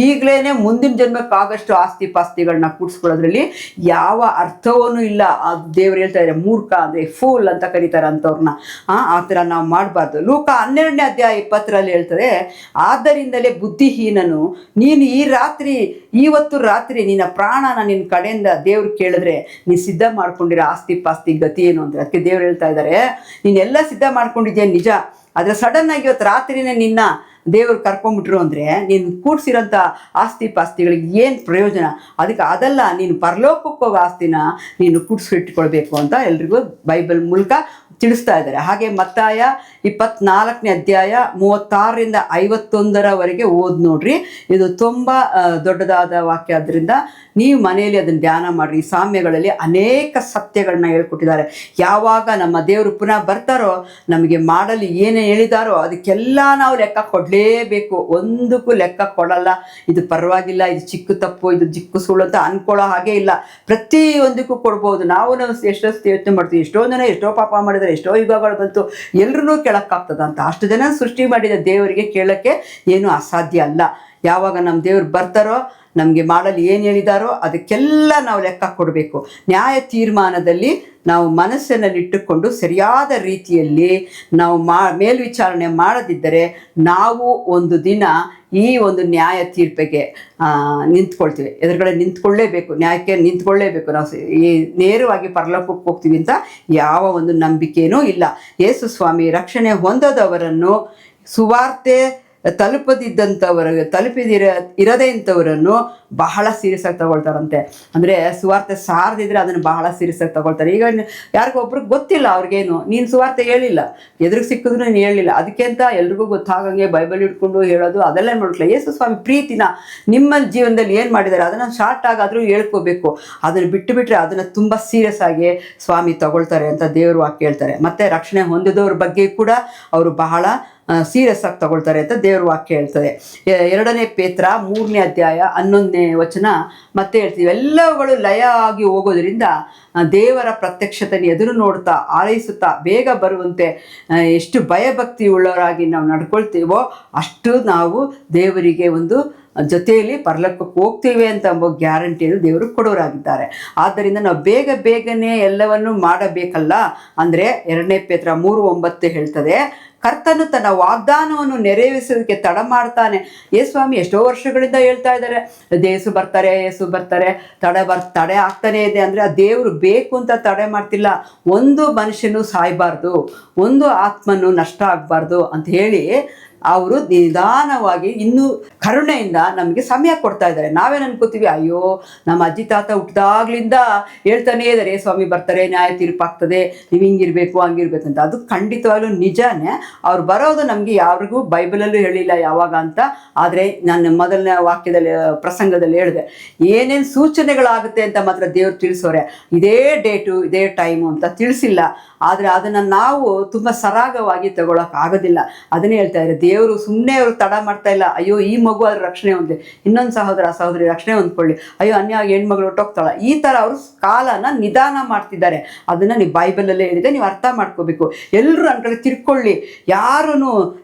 ಈಗಲೇ ಮುಂದಿನ ಜನ್ಮಕ್ಕಾಗಷ್ಟು ಆಸ್ತಿ ಪಾಸ್ತಿಗಳನ್ನ ಕೂಡಿಸ್ಕೊಳ್ಳೋದ್ರಲ್ಲಿ ಯಾವ ಅರ್ಥವೂ ಇಲ್ಲ. ಅದು ದೇವರು ಹೇಳ್ತಾ ಇದ್ದಾರೆ, ಮೂರ್ಖ ಅಂದರೆ ಫೂಲ್ ಅಂತ ಕರೀತಾರೆ ಅಂಥವ್ರನ್ನ. ಆ ಥರ ನಾವು ಮಾಡಬಾರ್ದು. ಲೂಕ 12ನೇ ಅಧ್ಯಾಯ 20ರಲ್ಲಿ ಹೇಳ್ತದೆ, ಆದ್ದರಿಂದಲೇ ಬುದ್ಧಿಹೀನನು ನೀನು ಇವತ್ತು ರಾತ್ರಿ ನಿನ್ನ ಪ್ರಾಣನ ನಿನ್ನ ಕಡೆಯಿಂದ ದೇವ್ರು ಕೇಳಿದ್ರೆ ನೀನು ಸಿದ್ಧ ಮಾಡ್ಕೊಂಡಿರೋ ಆಸ್ತಿ ಪಾಸ್ತಿ ಗತಿ ಏನು ಅಂದರೆ, ಅದಕ್ಕೆ ದೇವ್ರು ಹೇಳ್ತಾ ಇದ್ದಾರೆ, ನೀನೆಲ್ಲ ಸಿದ್ಧ ಮಾಡ್ಕೊಂಡಿದ್ಯಾ ನಿಜ, ಆದರೆ ಸಡನ್ನಾಗಿ ಇವತ್ತು ರಾತ್ರಿನೇ ನಿನ್ನ ದೇವರು ಕರ್ಕೊಂಡ್ಬಿಟ್ರು ಅಂದರೆ ನೀನು ಕೂಡಿಸಿರೋಂಥ ಆಸ್ತಿ ಪಾಸ್ತಿಗಳಿಗೆ ಏನು ಪ್ರಯೋಜನ? ಅದಕ್ಕೆ ಅದಲ್ಲ, ನೀನು ಪರಲೋಕಕ್ಕೆ ಹೋಗೋ ಆಸ್ತಿನ ನೀನು ಕೂಡಿಸಿಟ್ಕೊಳ್ಬೇಕು ಅಂತ ಎಲ್ರಿಗೂ ಬೈಬಲ್ ಮೂಲಕ ತಿಳಿಸ್ತಾ ಇದ್ದಾರೆ. ಹಾಗೆ ಮತ್ತಾಯ 24ನೇ ಅಧ್ಯಾಯ 36ರಿಂದ 51ರವರೆಗೆ ಓದಿ ನೋಡ್ರಿ. ಇದು ತುಂಬ ದೊಡ್ಡದಾದ ವಾಕ್ಯ. ಆದ್ದರಿಂದ ನೀವು ಮನೆಯಲ್ಲಿ ಅದನ್ನು ಧ್ಯಾನ ಮಾಡಿರಿ. ಈ ಸಾಮ್ಯಗಳಲ್ಲಿ ಅನೇಕ ಸತ್ಯಗಳನ್ನ ಹೇಳ್ಕೊಟ್ಟಿದ್ದಾರೆ. ಯಾವಾಗ ನಮ್ಮ ದೇವರು ಪುನಃ ಬರ್ತಾರೋ ನಮಗೆ ಮಾಡಲು ಏನೇ ಹೇಳಿದಾರೋ ಅದಕ್ಕೆಲ್ಲ ನಾವು ಲೆಕ್ಕ ಕೊಡಲೇಬೇಕು. ಒಂದಕ್ಕೂ ಲೆಕ್ಕ ಕೊಡಲ್ಲ. ಇದು ಪರವಾಗಿಲ್ಲ, ಇದು ಚಿಕ್ಕ ತಪ್ಪು, ಇದು ಚಿಕ್ಕ ಸುಳ್ಳು ಅಂತ ಅನ್ಕೊಳ್ಳೋ ಹಾಗೆ ಇಲ್ಲ. ಪ್ರತಿಯೊಂದಕ್ಕೂ ಕೊಡ್ಬೋದು. ನಾವು ಎಷ್ಟೊತ್ತು ಯೋಚನೆ ಮಾಡ್ತೀವಿ, ಎಷ್ಟೋ ಜನ ಎಷ್ಟೋ ಪಾಪ ಮಾಡಿದರೆ, ಎಷ್ಟೋ ಯುಗಗಳು ಬಂತು, ಎಲ್ಲರೂ ಕೇಳೋಕ್ಕಾಗ್ತದ ಅಂತ. ಅಷ್ಟು ಜನ ಸೃಷ್ಟಿ ಮಾಡಿದ ದೇವರಿಗೆ ಕೇಳೋಕ್ಕೆ ಏನೂ ಅಸಾಧ್ಯ ಅಲ್ಲ. ಯಾವಾಗ ನಮ್ಮ ದೇವ್ರು ಬರ್ತಾರೋ ನಮಗೆ ಮಾಡಲು ಏನು ಹೇಳಿದಾರೋ ಅದಕ್ಕೆಲ್ಲ ನಾವು ಲೆಕ್ಕ ಕೊಡಬೇಕು. ನ್ಯಾಯ ತೀರ್ಮಾನದಲ್ಲಿ ನಾವು ಮನಸ್ಸಿನಲ್ಲಿಟ್ಟುಕೊಂಡು ಸರಿಯಾದ ರೀತಿಯಲ್ಲಿ ನಾವು ಮೇಲ್ವಿಚಾರಣೆ ಮಾಡದಿದ್ದರೆ ನಾವು ಒಂದು ದಿನ ಈ ಒಂದು ನ್ಯಾಯ ತೀರ್ಪಿಗೆ ನಿಂತ್ಕೊಳ್ತೀವಿ. ಎದುರುಗಡೆ ನಿಂತ್ಕೊಳ್ಳೇಬೇಕು, ನ್ಯಾಯಕ್ಕೆ ನಿಂತ್ಕೊಳ್ಳೇಬೇಕು. ನಾವು ಈ ನೇರವಾಗಿ ಪರಲೋಕಕ್ಕೆ ಹೋಗ್ತೀವಿ ಅಂತ ಯಾವ ಒಂದು ನಂಬಿಕೆಯೂ ಇಲ್ಲ. ಯೇಸು ಸ್ವಾಮಿ ರಕ್ಷಣೆ ಹೊಂದದವರನ್ನು, ಸುವಾರ್ತೆ ಇರದೇ ಇಂಥವರನ್ನು ಬಹಳ ಸೀರಿಯಸ್ ಆಗಿ ತಗೊಳ್ತಾರಂತೆ. ಅಂದರೆ ಸುವಾರ್ತೆ ಸಾರದಿದ್ರೆ ಅದನ್ನು ಬಹಳ ಸೀರಿಯಸ್ ಆಗಿ ತಗೊಳ್ತಾರೆ. ಈಗ ಯಾರಿಗೊಬ್ರಿಗೆ ಗೊತ್ತಿಲ್ಲ, ಅವ್ರಿಗೇನು ನೀನು ಸುವಾರ್ತೆ ಹೇಳಿಲ್ಲ, ಎದುರಿಗೆ ಸಿಕ್ಕಿದ್ರು ನೀನು ಹೇಳಿಲ್ಲ, ಅದಕ್ಕೆ ಅಂತ ಎಲ್ರಿಗೂ ಗೊತ್ತಾಗಂಗೆ ಬೈಬಲ್ ಇಟ್ಕೊಂಡು ಹೇಳೋದು ಅದೆಲ್ಲ ನೋಡ್ಲಿಲ್ಲ. ಯೇಸು ಸ್ವಾಮಿ ಪ್ರೀತಿನ ನಿಮ್ಮ ಜೀವನದಲ್ಲಿ ಏನು ಮಾಡಿದ್ದಾರೆ ಅದನ್ನು ಶಾರ್ಟ್ ಆಗಾದರೂ ಹೇಳ್ಕೋಬೇಕು. ಅದನ್ನು ಬಿಟ್ಟುಬಿಟ್ರೆ ಅದನ್ನು ತುಂಬ ಸೀರಿಯಸ್ ಆಗಿ ಸ್ವಾಮಿ ತಗೊಳ್ತಾರೆ ಅಂತ ದೇವರು ವಾಕ್ಯ ಹೇಳ್ತಾರೆ. ಮತ್ತು ರಕ್ಷಣೆ ಹೊಂದಿದವ್ರ ಬಗ್ಗೆ ಕೂಡ ಅವರು ಬಹಳ ಸೀರಿಯಸ್ ಆಗಿ ತಗೊಳ್ತಾರೆ ಅಂತ ದೇವ್ರ ವಾಕ್ಯ ಹೇಳ್ತದೆ. 2ನೇ ಪೇತ್ರ 3ನೇ ಅಧ್ಯಾಯ 11ನೇ ವಚನ ಮತ್ತೆ ಹೇಳ್ತೀವಿ, ಎಲ್ಲವುಗಳು ಲಯ ಆಗಿ ಹೋಗೋದ್ರಿಂದ ದೇವರ ಪ್ರತ್ಯಕ್ಷತೆಯನ್ನು ಎದುರು ನೋಡ್ತಾ ಆರೈಸುತ್ತಾ ಬೇಗ ಬರುವಂತೆ ಎಷ್ಟು ಭಯಭಕ್ತಿ ಉಳ್ಳವರಾಗಿ ನಾವು ನಡ್ಕೊಳ್ತೀವೋ ಅಷ್ಟು ನಾವು ದೇವರಿಗೆ ಒಂದು ಜೊತೆಯಲ್ಲಿ ಪರಲೋಕಕ್ಕೆ ಹೋಗ್ತೀವಿ ಅಂತ ಎಂಬ ಗ್ಯಾರಂಟಿಯನ್ನು ದೇವರು ಕೊಡೋರಾಗಿದ್ದಾರೆ. ಆದ್ದರಿಂದ ನಾವು ಬೇಗನೆ ಎಲ್ಲವನ್ನು ಮಾಡಬೇಕಲ್ಲ. ಅಂದರೆ 2ನೇ ಪೇತ್ರ 3:9 ಹೇಳ್ತದೆ, ಕರ್ತನು ತನ್ನ ವಾಗ್ದಾನವನ್ನು ನೆರವೇರಿಸೋದಕ್ಕೆ ತಡ ಮಾಡ್ತಾನೆ. ಸ್ವಾಮಿ ಎಷ್ಟೋ ವರ್ಷಗಳಿಂದ ಹೇಳ್ತಾ ಇದ್ದಾರೆ, ಯೇಸು ಬರ್ತಾರೆ, ತಡೆ ಆಗ್ತಾನೇ ಇದೆ. ಅಂದರೆ ಆ ದೇವರು ಬೇಕು ಅಂತ ತಡೆ ಮಾಡ್ತಿಲ್ಲ. ಒಂದು ಮನುಷ್ಯನು ಸಾಯಬಾರ್ದು, ಒಂದು ಆತ್ಮನು ನಷ್ಟ ಆಗಬಾರ್ದು ಅಂತ ಹೇಳಿ ಅವರು ನಿಧಾನವಾಗಿ ಇನ್ನೂ ಕರುಣೆಯಿಂದ ನಮಗೆ ಸಮಯ ಕೊಡ್ತಾ ಇದ್ದಾರೆ. ನಾವೇನು ಅನ್ಕೋತೀವಿ, ಅಯ್ಯೋ ನಮ್ಮ ಅಜ್ಜಿ ತಾತ ಹುಟ್ಟಿದಾಗ್ಲಿಂದ ಹೇಳ್ತಾನೇ ಇದ್ದಾರೆ ಸ್ವಾಮಿ ಬರ್ತಾರೆ, ನ್ಯಾಯ ತೀರ್ಪಾಗ್ತದೆ, ನೀವು ಹಿಂಗಿರ್ಬೇಕು ಹಂಗಿರ್ಬೇಕು ಅಂತ. ಅದು ಖಂಡಿತವಾಗ್ಲೂ ನಿಜಾನೇ. ಅವ್ರು ಬರೋದು ನಮಗೆ ಯಾರಿಗೂ ಬೈಬಲಲ್ಲೂ ಹೇಳಿಲ್ಲ ಯಾವಾಗ ಅಂತ. ಆದರೆ ನಾನು ಮೊದಲನೇ ವಾಕ್ಯದಲ್ಲಿ ಪ್ರಸಂಗದಲ್ಲಿ ಹೇಳಿದೆ, ಏನೇನು ಸೂಚನೆಗಳಾಗುತ್ತೆ ಅಂತ ಮಾತ್ರ ದೇವರು ತಿಳಿಸೋರೆ. ಇದೇ ಡೇಟು ಇದೇ ಟೈಮು ಅಂತ ತಿಳಿಸಿಲ್ಲ. ಆದರೆ ಅದನ್ನು ನಾವು ತುಂಬ ಸರಾಗವಾಗಿ ತಗೊಳಕ್ಕಾಗೋದಿಲ್ಲ. ಅದನ್ನೇ ಹೇಳ್ತಾ ಇದ್ದಾರೆ, ದೇವರು ಸುಮ್ಮನೆ ಅವರು ತಡ ಮಾಡ್ತಾ ಇಲ್ಲ. ಅಯ್ಯೋ ಈ ಮಗು ಅದ್ರ ರಕ್ಷಣೆ ಹೊಂದಿ, ಇನ್ನೊಂದು ಸಹೋದರಿ ರಕ್ಷಣೆ ಹೊಂದ್ಕೊಳ್ಳಿ, ಅಯ್ಯೋ ಅನ್ಯಾಗಿ ಹೆಣ್ಮಗಳು ಹೊಟ್ಟೋಗ್ತಾಳೆ, ಈ ಥರ ಅವರು ಕಾಲನ ನಿಧಾನ ಮಾಡ್ತಿದ್ದಾರೆ. ಅದನ್ನು ನೀವು ಬೈಬಲಲ್ಲೇ ಹೇಳಿದೆ, ನೀವು ಅರ್ಥ ಮಾಡ್ಕೋಬೇಕು. ಎಲ್ಲರೂ ನನ್ನ ಕಡೆ ತಿರ್ಕೊಳ್ಳಿ, ಯಾರೂ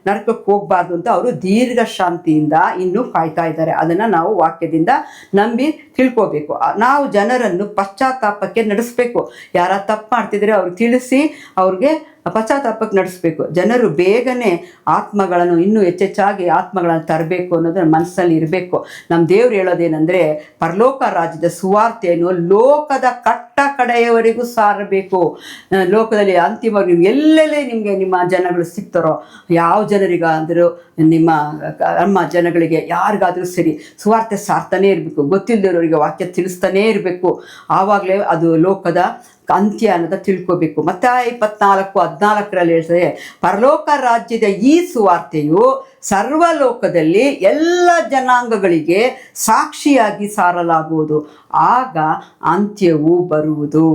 ನರಕಕ್ಕೆ ಹೋಗಬಾರ್ದು ಅಂತ ಅವರು ದೀರ್ಘ ಶಾಂತಿಯಿಂದ ಇನ್ನೂ ಕಾಯ್ತಾ ಇದ್ದಾರೆ. ಅದನ್ನು ನಾವು ವಾಕ್ಯದಿಂದ ನಂಬಿ ತಿಳ್ಕೋಬೇಕು. ನಾವು ಜನರನ್ನು ಪಶ್ಚಾತ್ತಾಪಕ್ಕೆ ನಡೆಸಬೇಕು. ಯಾರ ತಪ್ಪು ಮಾಡ್ತಿದ್ರೆ ಅವ್ರಿಗೆ ತಿಳಿಸಿ ಅವ್ರಿಗೆ ಪಶ್ಚಾತ್ತಾಪಕ್ಕೆ ನಡೆಸಬೇಕು. ಜನರು ಬೇಗನೆ ಆತ್ಮಗಳನ್ನು ಇನ್ನೂ ಹೆಚ್ಚೆಚ್ಚಾಗಿ ಆತ್ಮಗಳನ್ನು ತರಬೇಕು ಅನ್ನೋದು ಮನಸ್ಸಲ್ಲಿ ಇರಬೇಕು. ನಮ್ಮ ದೇವ್ರು ಹೇಳೋದೇನೆಂದರೆ, ಪರಲೋಕ ರಾಜ್ಯದ ಸುವಾರ್ತೆಯನ್ನು ಲೋಕದ ಕಡೆಯವರೆಗೂ ಸಾರಬೇಕು. ಲೋಕದಲ್ಲಿ ಅಂತಿಮವಾಗಿ ನೀವು ಎಲ್ಲೆಲ್ಲೇ ನಿಮ್ಮ ಜನಗಳು ಸಿಗ್ತಾರೋ, ಯಾವ ಜನರಿಗಾದರೂ ನಮ್ಮ ಜನಗಳಿಗೆ ಯಾರಿಗಾದರೂ ಸರಿ ಸುವಾರ್ತೆ ಸಾರ್ತಾನೇ ಇರಬೇಕು. ಗೊತ್ತಿಲ್ಲದವರಿಗೆ ವಾಕ್ಯ ತಿಳಿಸ್ತಾನೇ ಇರಬೇಕು. ಆವಾಗಲೇ ಅದು ಲೋಕದ ಅಂತ್ಯ ಅನ್ನೋದ ತಿಳ್ಕೋಬೇಕು. ಮತ್ತೆ 24:14 ಹೇಳ್ತದೆ, ಪರಲೋಕ ರಾಜ್ಯದ ಈ ಸುವಾರ್ತೆಯು ಸರ್ವಲೋಕದಲ್ಲಿ ಎಲ್ಲ ಜನಾಂಗಗಳಿಗೆ ಸಾಕ್ಷಿಯಾಗಿ ಸಾರಲಾಗುವುದು, ಆಗ ಅಂತ್ಯವು ಬರುವುದು.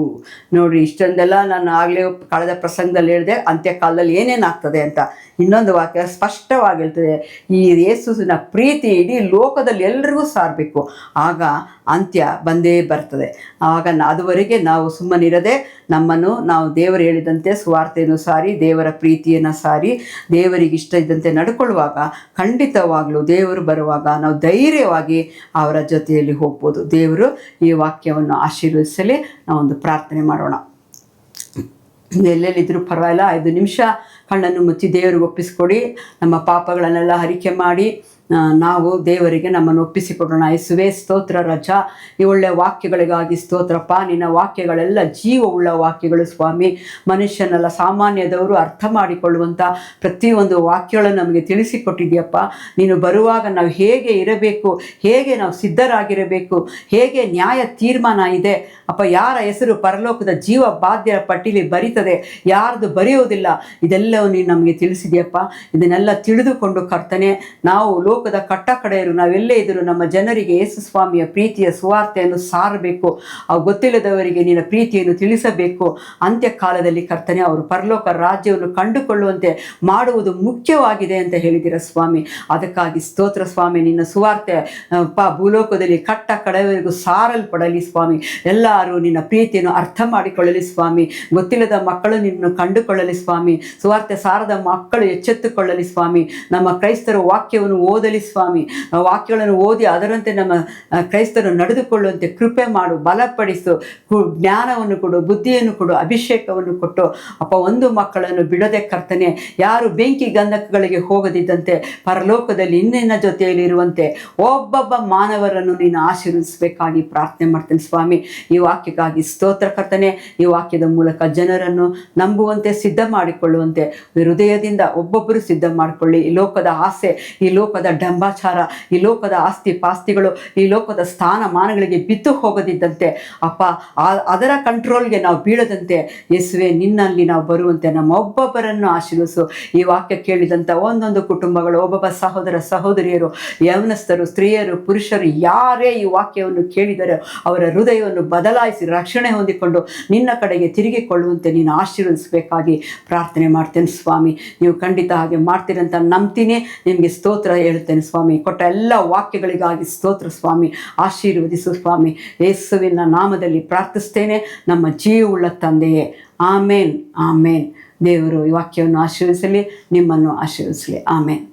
ನೋಡಿ, ಇಷ್ಟೊಂದೆಲ್ಲ ನಾನು ಆಗಲೇ ಕಳೆದ ಪ್ರಸಂಗದಲ್ಲಿ ಹೇಳಿದೆ ಅಂತ್ಯಕಾಲದಲ್ಲಿ ಏನೇನಾಗ್ತದೆ ಅಂತ. ಇನ್ನೊಂದು ವಾಕ್ಯ ಸ್ಪಷ್ಟವಾಗಿ ಹೇಳ್ತದೆ, ಈ ಯೇಸುವಿನ ಪ್ರೀತಿ ಇಡೀ ಲೋಕದಲ್ಲಿ ಎಲ್ರಿಗೂ ಸಾರಬೇಕು, ಆಗ ಅಂತ್ಯ ಬಂದೇ ಬರ್ತದೆ. ಆಗ ಅದುವರೆಗೆ ನಾವು ಸುಮ್ಮನಿರದೆ ನಮ್ಮನ್ನು ನಾವು ದೇವರು ಹೇಳಿದಂತೆ ಸುವಾರ್ತೆಯನ್ನು ಸಾರಿ, ದೇವರ ಪ್ರೀತಿಯನ್ನು ಸಾರಿ, ದೇವರಿಗೆ ಇಷ್ಟ ಇದ್ದಂತೆ ನಡ್ಕೊಳ್ಳುವಾಗ ಖಂಡಿತವಾಗಲೂ ದೇವರು ಬರುವಾಗ ನಾವು ಧೈರ್ಯವಾಗಿ ಅವರ ಜೊತೆಯಲ್ಲಿ ಹೋಗ್ಬೋದು. ದೇವರು ಈ ವಾಕ್ಯವನ್ನು ಆಶೀರ್ವದಿಸಲಿ. ನಾವೊಂದು ಪ್ರಾರ್ಥನೆ ಮಾಡೋಣ. ಎಲ್ಲೆಲ್ಲಿದ್ದರೂ ಪರವಾಗಿಲ್ಲ 5 ನಿಮಿಷ ಕಣ್ಣನ್ನು ಮುಚ್ಚಿ ದೇವರಿಗೆ ಒಪ್ಪಿಸ್ಕೊಡಿ. ನಮ್ಮ ಪಾಪಗಳನ್ನೆಲ್ಲ ಅರಿಕೆ ಮಾಡಿ ನಾವು ದೇವರಿಗೆ ನಮ್ಮನ್ನು ಒಪ್ಪಿಸಿಕೊಡೋಣ. ಯೇಸುವೇ ಸ್ತೋತ್ರ ರಜಾ, ಈ ಒಳ್ಳೆಯ ವಾಕ್ಯಗಳಿಗಾಗಿ ಸ್ತೋತ್ರಪ್ಪ. ನಿನ್ನ ವಾಕ್ಯಗಳೆಲ್ಲ ಜೀವವುಳ್ಳ ವಾಕ್ಯಗಳು ಸ್ವಾಮಿ. ಮನುಷ್ಯನಲ್ಲ, ಸಾಮಾನ್ಯದವರು ಅರ್ಥ ಮಾಡಿಕೊಳ್ಳುವಂಥ ಪ್ರತಿಯೊಂದು ವಾಕ್ಯಗಳನ್ನು ನಮಗೆ ತಿಳಿಸಿಕೊಟ್ಟಿದೆಯಪ್ಪ. ನೀನು ಬರುವಾಗ ನಾವು ಹೇಗೆ ಇರಬೇಕು, ಹೇಗೆ ನಾವು ಸಿದ್ಧರಾಗಿರಬೇಕು, ಹೇಗೆ ನ್ಯಾಯ ತೀರ್ಮಾನ ಇದೆ ಅಪ್ಪ. ಯಾರ ಹೆಸರು ಪರಲೋಕದ ಜೀವ ಬಾಧ್ಯರ ಪಟ್ಟಿಲಿ ಬರೀತದೆ, ಯಾರ್ದು ಬರೆಯುವುದಿಲ್ಲ, ಇದೆಲ್ಲವೂ ನೀನು ನಮಗೆ ತಿಳಿಸಿದೆಯಪ್ಪ. ಇದನ್ನೆಲ್ಲ ತಿಳಿದುಕೊಂಡು ಕರ್ತನೆ, ನಾವು ಲೋಕದ ಕಟ್ಟ ಕಡೆಯರು ನಾವೆಲ್ಲೇ ಇದ್ದರೂ ನಮ್ಮ ಜನರಿಗೆ ಯೇಸು ಸ್ವಾಮಿಯ ಪ್ರೀತಿಯ ಸುವಾರ್ತೆಯನ್ನು ಸಾರಬೇಕು. ಅವು ಗೊತ್ತಿಲ್ಲದವರಿಗೆ ನಿನ್ನ ಪ್ರೀತಿಯನ್ನು ತಿಳಿಸಬೇಕು. ಅಂತ್ಯಕಾಲದಲ್ಲಿ ಕರ್ತನೆ, ಅವರು ಪರಲೋಕ ರಾಜ್ಯವನ್ನು ಕಂಡುಕೊಳ್ಳುವಂತೆ ಮಾಡುವುದು ಮುಖ್ಯವಾಗಿದೆ ಅಂತ ಹೇಳಿದಿರ ಸ್ವಾಮಿ. ಅದಕ್ಕಾಗಿ ಸ್ತೋತ್ರ ಸ್ವಾಮಿ. ನಿನ್ನ ಸುವಾರ್ತೆ ಭೂಲೋಕದಲ್ಲಿ ಕಟ್ಟ ಕಡೆಯವರೆಗೂ ಸಾರಲ್ಪಡಲಿ ಸ್ವಾಮಿ. ಎಲ್ಲರೂ ನಿನ್ನ ಪ್ರೀತಿಯನ್ನು ಅರ್ಥ ಮಾಡಿಕೊಳ್ಳಲಿ ಸ್ವಾಮಿ. ಗೊತ್ತಿಲ್ಲದ ಮಕ್ಕಳು ನಿನ್ನನ್ನು ಕಂಡುಕೊಳ್ಳಲಿ ಸ್ವಾಮಿ. ಸುವಾರ್ತೆ ಸಾರದ ಮಕ್ಕಳು ಎಚ್ಚೆತ್ತುಕೊಳ್ಳಲಿ ಸ್ವಾಮಿ. ನಮ್ಮ ಕ್ರೈಸ್ತರ ವಾಕ್ಯವನ್ನು ಓದಲಿ ಸ್ವಾಮಿ. ವಾಕ್ಯಗಳನ್ನು ಓದಿ ಅದರಂತೆ ನಮ್ಮ ಕ್ರೈಸ್ತರು ನಡೆದುಕೊಳ್ಳುವಂತೆ ಕೃಪೆ ಮಾಡು, ಬಲಪಡಿಸು, ಜ್ಞಾನವನ್ನು ಕೊಡು, ಬುದ್ಧಿಯನ್ನು ಕೊಡು, ಅಭಿಷೇಕವನ್ನು ಕೊಟ್ಟು ಅಪ್ಪ ಒಂದು ಮಕ್ಕಳನ್ನು ಬಿಡದೆ ಕರ್ತನೆ, ಯಾರು ಬೆಂಕಿ ಗಂಧಕಗಳಿಗೆ ಹೋಗದಿದ್ದಂತೆ ಪರಲೋಕದಲ್ಲಿ ನಿನ್ನ ಜೊತೆಯಲ್ಲಿ ಇರುವಂತೆ ಒಬ್ಬೊಬ್ಬ ಮಾನವರನ್ನು ನೀನು ಆಶೀರ್ವದಿಸಬೇಕಾಗಿ ಪ್ರಾರ್ಥನೆ ಮಾಡ್ತೇನೆ ಸ್ವಾಮಿ. ಈ ವಾಕ್ಯಕ್ಕಾಗಿ ಸ್ತೋತ್ರ ಕರ್ತನೆ. ಈ ವಾಕ್ಯದ ಮೂಲಕ ಜನರನ್ನು ನಂಬುವಂತೆ ಸಿದ್ಧ ಮಾಡಿಕೊಳ್ಳುವಂತೆ ಹೃದಯದಿಂದ ಒಬ್ಬೊಬ್ಬರು ಸಿದ್ಧ ಮಾಡಿಕೊಳ್ಳಿ. ಈ ಲೋಕದ ಆಸೆ, ಈ ಲೋಕದ ಡಂಬಾಚಾರ, ಈ ಲೋಕದ ಆಸ್ತಿ ಪಾಸ್ತಿಗಳು, ಈ ಲೋಕದ ಸ್ಥಾನಮಾನಗಳಿಗೆ ಬಿದ್ದು ಹೋಗದಿದ್ದಂತೆ ಅಪ್ಪ, ಅದರ ಕಂಟ್ರೋಲ್ಗೆ ನಾವು ಬೀಳದಂತೆ ಯೇಸುವೆ ನಿನ್ನಲ್ಲಿ ನಾವು ಬರುವಂತೆ ನಮ್ಮ ಒಬ್ಬೊಬ್ಬರನ್ನು ಆಶೀರ್ವದಿಸು. ಈ ವಾಕ್ಯ ಕೇಳಿದಂಥ ಒಂದೊಂದು ಕುಟುಂಬಗಳು, ಒಬ್ಬೊಬ್ಬ ಸಹೋದರ ಸಹೋದರಿಯರು, ಯೌವನಸ್ಥರು, ಸ್ತ್ರೀಯರು, ಪುರುಷರು ಯಾರೇ ಈ ವಾಕ್ಯವನ್ನು ಕೇಳಿದರೆ ಅವರ ಹೃದಯವನ್ನು ಬದಲಾಯಿಸಿ ರಕ್ಷಣೆ ಹೊಂದಿಕೊಂಡು ನಿನ್ನ ಕಡೆಗೆ ತಿರುಗಿಕೊಳ್ಳುವಂತೆ ನೀನು ಆಶೀರ್ವದಿಸಬೇಕಾಗಿ ಪ್ರಾರ್ಥನೆ ಮಾಡ್ತೇನೆ ಸ್ವಾಮಿ. ನೀವು ಖಂಡಿತ ಹಾಗೆ ಮಾಡ್ತೀರಂತ ನಂಬ್ತೀನಿ. ನಿಮಗೆ ಸ್ತೋತ್ರ ಹೇಳ್ತೇನೆ ಸ್ವಾಮಿ. ಕೊಟ್ಟ ಎಲ್ಲ ವಾಕ್ಯಗಳಿಗಾಗಿ ಸ್ತೋತ್ರ ಸ್ವಾಮಿ. ಆಶೀರ್ವದಿಸು ಸ್ವಾಮಿ. ಯೇಸುವಿನ ನಾಮದಲ್ಲಿ ಪ್ರಾರ್ಥಿಸ್ತೇನೆ, ನಮ್ಮ ಜೀವವುಳ್ಳ ತಂದೆಯೇ. ಆಮೇನ್, ಆಮೇನ್. ದೇವರು ಈ ವಾಕ್ಯವನ್ನು ಆಶೀರ್ವದಿಸಲಿ, ನಿಮ್ಮನ್ನು ಆಶೀರ್ವದಿಸಲಿ. ಆಮೇನ್.